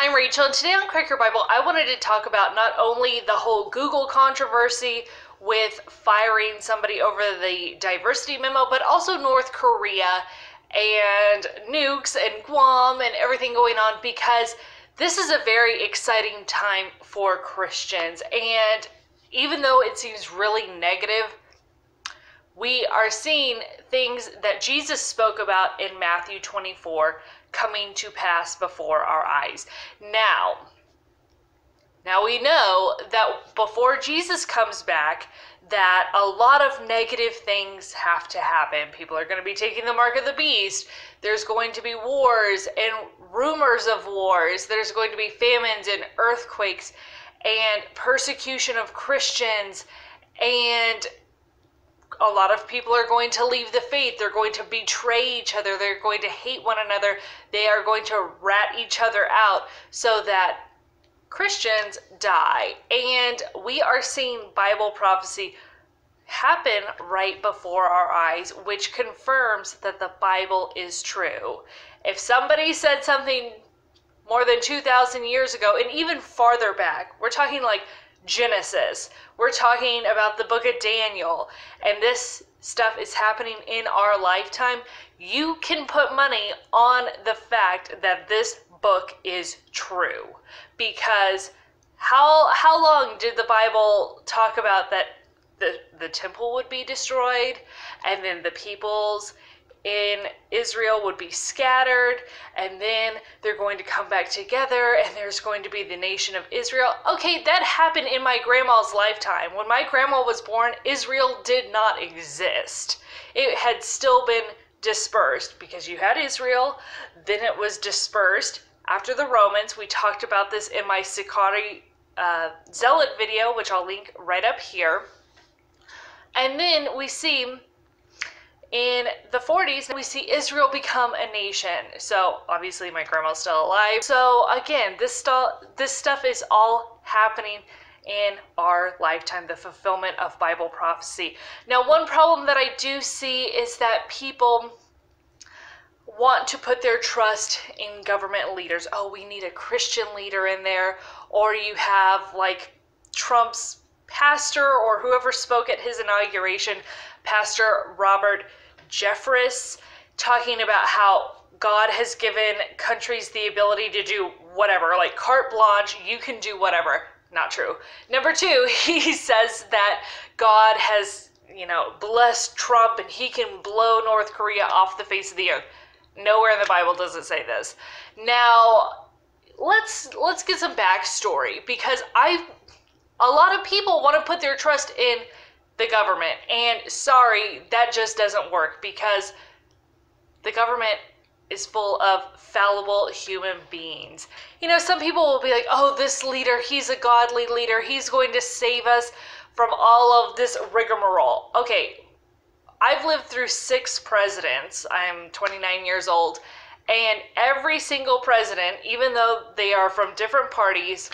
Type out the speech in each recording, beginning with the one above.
I'm Rachel, and today on Cracker Bible, I wanted to talk about not only the whole Google controversy with firing somebody over the diversity memo, but also North Korea and nukes and Guam and everything going on, because this is a very exciting time for Christians. And even though it seems really negative, we are seeing things that Jesus spoke about in Matthew 24 coming to pass before our eyes. Now we know that before Jesus comes back, that a lot of negative things have to happen. People are going to be taking the mark of the beast. There's going to be wars and rumors of wars. There's going to be famines and earthquakes and persecution of Christians, and a lot of people are going to leave the faith. They're going to betray each other. They're going to hate one another. They are going to rat each other out so that Christians die. And we are seeing Bible prophecy happen right before our eyes, which confirms that the Bible is true. If somebody said something more than 2,000 years ago, and even farther back, we're talking like Genesis, we're talking about the book of Daniel, and this stuff is happening in our lifetime, you can put money on the fact that this book is true. Because how long did the Bible talk about that the temple would be destroyed, and then the peoples in Israel would be scattered, and then they're going to come back together, and there's going to be the nation of Israel? Okay, that happened in my grandma's lifetime. When my grandma was born, Israel did not exist. It had still been dispersed, because you had Israel, then it was dispersed after the Romans. We talked about this in my Sicarii Zealot video, which I'll link right up here. And then we see in the 40s, we see Israel become a nation. So obviously my grandma's still alive. So again, this stuff is all happening in our lifetime, the fulfillment of Bible prophecy. Now, one problem that I do see is that people want to put their trust in government leaders. Oh, we need a Christian leader in there. Or you have like Trump's pastor, or whoever spoke at his inauguration, Pastor Robert Jeffress, talking about how God has given countries the ability to do whatever, like carte blanche, you can do whatever. Not true. Number two, he says that God has, blessed Trump and he can blow North Korea off the face of the earth. Nowhere in the Bible does it say this. Now, let's get some backstory, because a lot of people want to put their trust in the government, and sorry, that just doesn't work, because the government is full of fallible human beings. Some people will be like, oh, this leader, he's a godly leader, he's going to save us from all of this rigmarole. Okay, I've lived through 6 presidents. I'm 29 years old, and every single president, even though they are from different parties,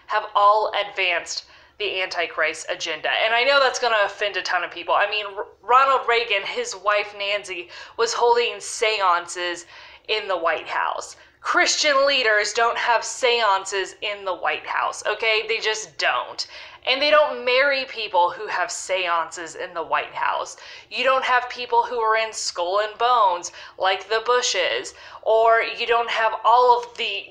have all advanced the Antichrist agenda. And I know that's going to offend a ton of people. I mean, Ronald Reagan, his wife Nancy, was holding seances in the White House. Christian leaders don't have seances in the White House, okay? They just don't. And they don't marry people who have seances in the White House. You don't have people who are in Skull and Bones like the Bushes, or you don't have all of the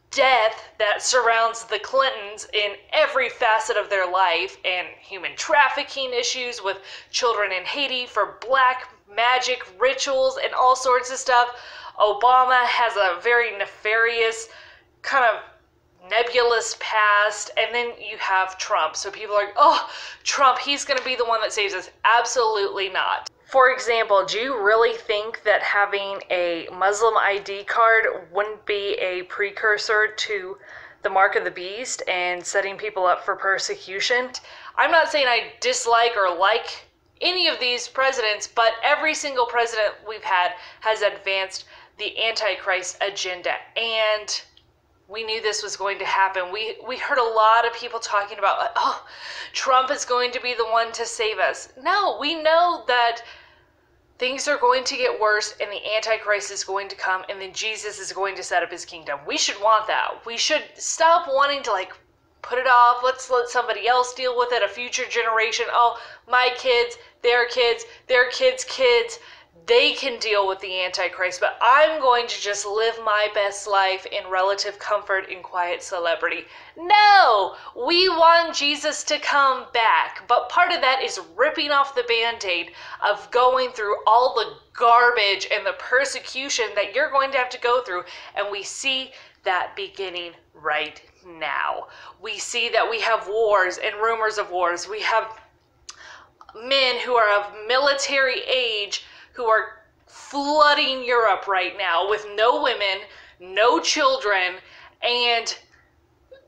death that surrounds the Clintons in every facet of their life, and human trafficking issues with children in Haiti for black magic rituals and all sorts of stuff. Obama has a very nefarious, kind of nebulous past, and then you have Trump. So people are like, oh, Trump, he's going to be the one that saves us. Absolutely not. For example, do you really think that having a Muslim ID card wouldn't be a precursor to the mark of the beast and setting people up for persecution? I'm not saying I dislike or like any of these presidents, but every single president we've had has advanced the Antichrist agenda, and we knew this was going to happen. We heard a lot of people talking about, oh, Trump is going to be the one to save us. No, we know that things are going to get worse and the Antichrist is going to come and then Jesus is going to set up his kingdom. We should want that. We should stop wanting to like put it off. Let's let somebody else deal with it, a future generation. Oh, my kids, their kids, their kids' kids, they can deal with the Antichrist, but I'm going to just live my best life in relative comfort and quiet celebrity. No! We want Jesus to come back, but part of that is ripping off the Band-Aid of going through all the garbage and the persecution that you're going to have to go through, and we see that beginning right now. We see that we have wars and rumors of wars. We have men who are of military age who are flooding Europe right now with no women, no children, and,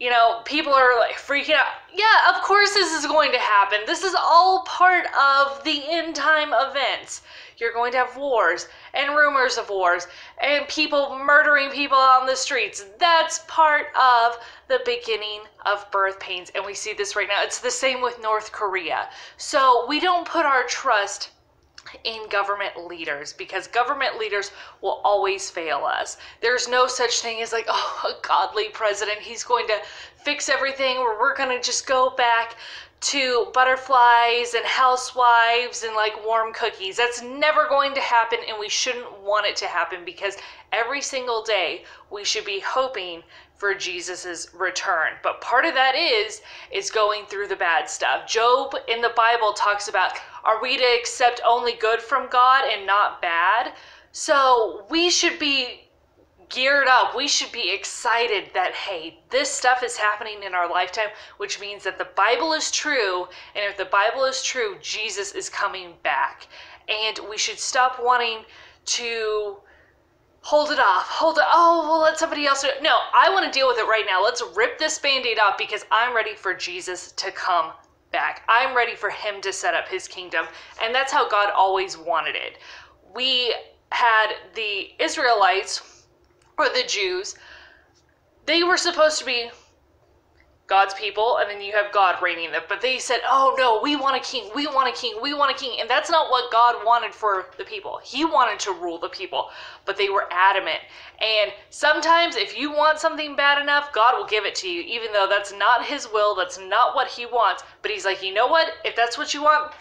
you know, people are like freaking out. Yeah, of course this is going to happen. This is all part of the end time events. You're going to have wars and rumors of wars and people murdering people on the streets. That's part of the beginning of birth pains, and we see this right now. It's the same with North Korea. So we don't put our trust in government leaders, because government leaders will always fail us. There's no such thing as like, oh, a godly president, he's going to fix everything, or we're going to just go back to butterflies and housewives and like warm cookies. That's never going to happen, and we shouldn't want it to happen, because every single day we should be hoping for Jesus's return. But part of that is going through the bad stuff. Job in the Bible talks about, are we to accept only good from God and not bad? So we should be geared up. We should be excited that, hey, this stuff is happening in our lifetime, which means that the Bible is true. And if the Bible is true, Jesus is coming back. And we should stop wanting to hold it off. Oh, we'll let somebody else do it. No, I want to deal with it right now. Let's rip this Band-Aid off, because I'm ready for Jesus to come back. I'm ready for him to set up his kingdom. And that's how God always wanted it. We had the Israelites, or the Jews, they were supposed to be God's people, and then you have God reigning them. But they said, oh no, we want a king, we want a king, we want a king. And that's not what God wanted for the people. He wanted to rule the people, but they were adamant. And sometimes if you want something bad enough, God will give it to you, even though that's not his will, that's not what he wants. But he's like, you know what? If that's what you want,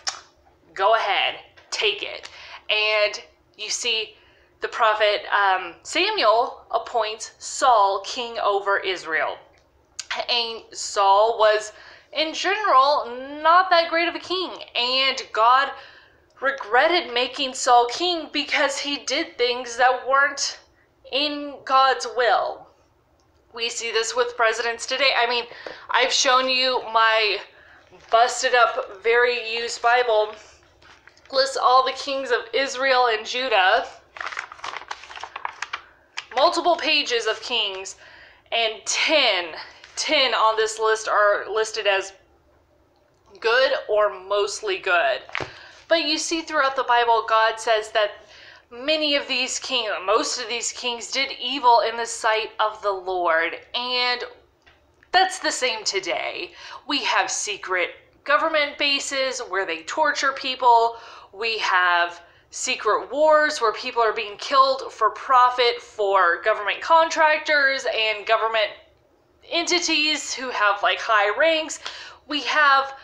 go ahead, take it. And you see the prophet Samuel appoints Saul king over Israel. And Saul was, in general, not that great of a king. And God regretted making Saul king because he did things that weren't in God's will. We see this with presidents today. I mean, I've shown you my busted up, very used Bible. Lists all the kings of Israel and Judah. Multiple pages of kings, and 10 on this list are listed as good or mostly good. But you see throughout the Bible, God says that many of these kings, most of these kings did evil in the sight of the Lord. And that's the same today. We have secret government bases where they torture people. We have secret wars where people are being killed for profit for government contractors and government entities who have like high ranks. We have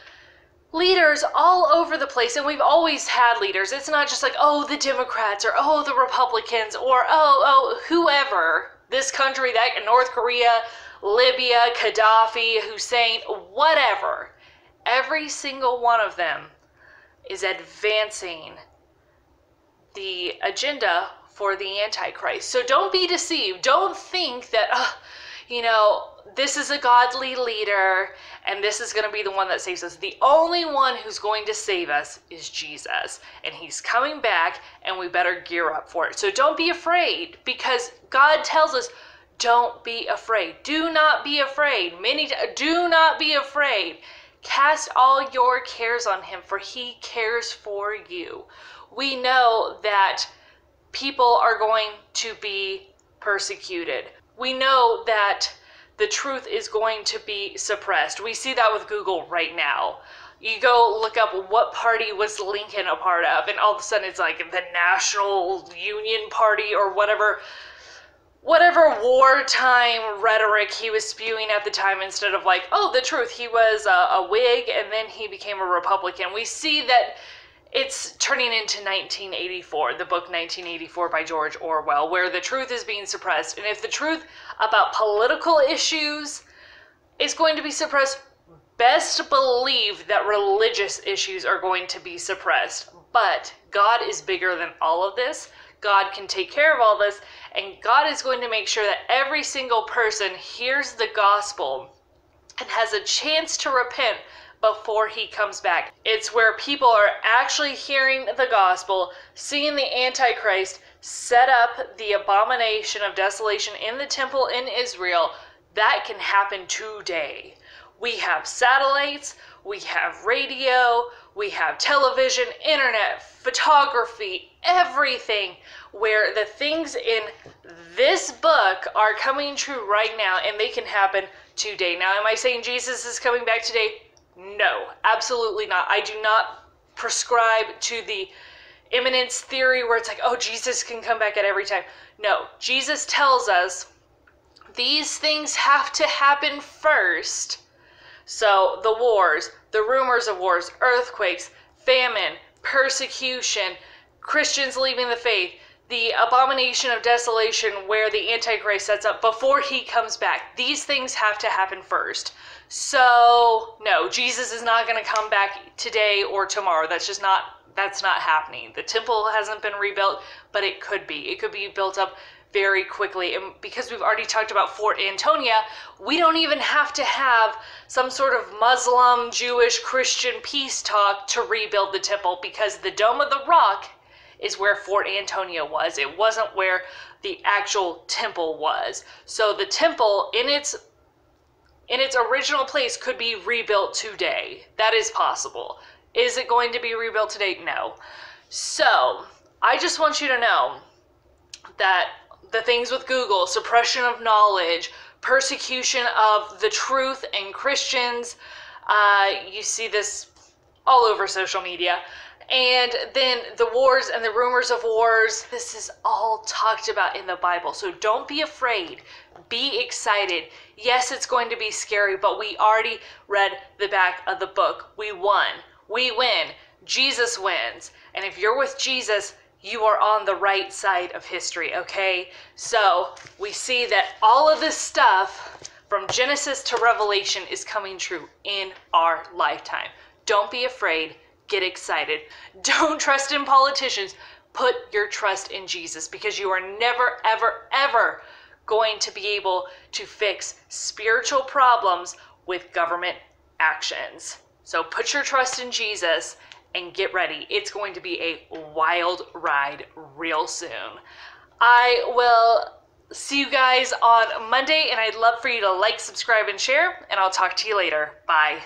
leaders all over the place, and we've always had leaders. It's not just like, oh, the Democrats, or oh, the Republicans, or oh, whoever. This country, that, North Korea, Libya, Gaddafi, Hussein, whatever. Every single one of them is advancing the agenda for the Antichrist. So don't be deceived. Don't think that, this is a godly leader and this is going to be the one that saves us. The only one who's going to save us is Jesus. And he's coming back, and we better gear up for it. So don't be afraid, because God tells us, don't be afraid. Do not be afraid. Do not be afraid. Cast all your cares on him, for he cares for you. We know that people are going to be persecuted. We know that the truth is going to be suppressed. We see that with Google right now. You go look up what party was Lincoln a part of, and all of a sudden it's like the National Union Party or whatever wartime rhetoric he was spewing at the time, instead of like, oh, the truth, he was a Whig and then he became a Republican. We see that it's turning into 1984, the book 1984 by George Orwell, where the truth is being suppressed. And if the truth about political issues is going to be suppressed, best believe that religious issues are going to be suppressed. But God is bigger than all of this. God can take care of all this, and God is going to make sure that every single person hears the gospel and has a chance to repent before he comes back. It's where people are actually hearing the gospel, seeing the Antichrist set up the abomination of desolation in the temple in Israel. That can happen today. We have satellites, we have radio, we have television, internet, photography, everything, where the things in this book are coming true right now, and they can happen today. Now, am I saying Jesus is coming back today? No, absolutely not. I do not prescribe to the imminence theory where it's like, oh, Jesus can come back at every time. No, Jesus tells us these things have to happen first. So the wars, the rumors of wars, earthquakes, famine, persecution, Christians leaving the faith, the abomination of desolation where the Antichrist sets up before he comes back. These things have to happen first. So no, Jesus is not going to come back today or tomorrow. That's not happening. The temple hasn't been rebuilt, but it could be. It could be built up very quickly. And because we've already talked about Fort Antonia, we don't even have to have some sort of Muslim, Jewish, Christian peace talk to rebuild the temple, because the Dome of the Rock is where Fort Antonia was. It wasn't where the actual temple was. So the temple in its original place could be rebuilt today. That is possible. Is it going to be rebuilt today? No. So I just want you to know that the things with Google, suppression of knowledge, persecution of the truth and Christians, you see this all over social media. And then the wars and the rumors of wars, this is all talked about in the Bible. So don't be afraid. Be excited. Yes, it's going to be scary, but we already read the back of the book. We won. We win. Jesus wins. And if you're with Jesus, you are on the right side of history, okay? So we see that all of this stuff from Genesis to Revelation is coming true in our lifetime. Don't be afraid. Get excited. Don't trust in politicians. Put your trust in Jesus, because you are never, ever, ever going to be able to fix spiritual problems with government actions. So put your trust in Jesus and get ready. It's going to be a wild ride real soon. I will see you guys on Monday, and I'd love for you to like, subscribe, and share, and I'll talk to you later. Bye.